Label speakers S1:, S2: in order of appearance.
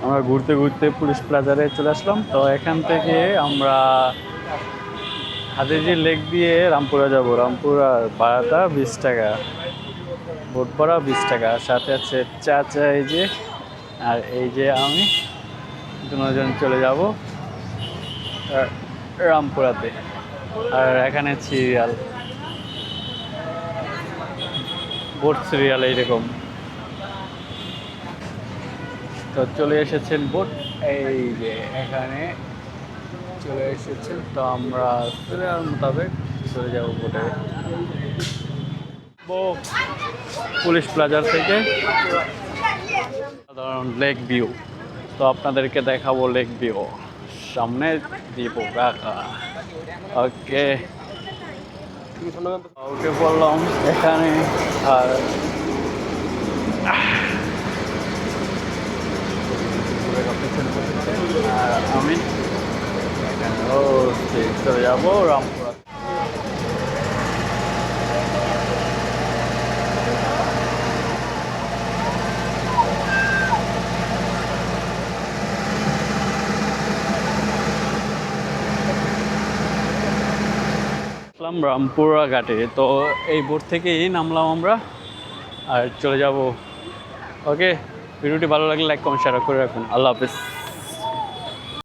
S1: আমরা ঘুরতে ঘুরতে পুলিশ প্লাজারে চলে আসলাম। তো এখান থেকে আমরা হাতিঝিল লেক দিয়ে রামপুরা যাব। রামপুরা ভাড়াটা 20 টাকা, বোট ভাড়া 20 টাকা। সাথে আছে চাচা এই যে, আর এই যে আমি, দুজন চলে যাব রামপুরাতে। আর এখানে সিরিয়াল, বোট সিরিয়াল এইরকম। তো চলে এসেছেন বোট, এই যে এখানে চলে এসেছেন। তো আমরা সিরিয়াল মোতাবেক চলে যাব বোটে। পুলিশ প্লাজার থেকে সাধারণ লেক ভিউ। তো আপনাদেরকে দেখাবো লেক ভিউ, সামনে দিব রাখা। ওকে, উঠে পড়লাম এখানে। আর আর আমি এখানে চলে যাবো রামপুরা। রামপুরা ঘাটে। তো এই বোট থেকেই নামলাম আমরা, আর চলে যাব। ওকে, ভিডিওটি ভালো লাগলে লাইক কমেন্ট শেয়ার করে রাখুন। আল্লাহ হাফেজ।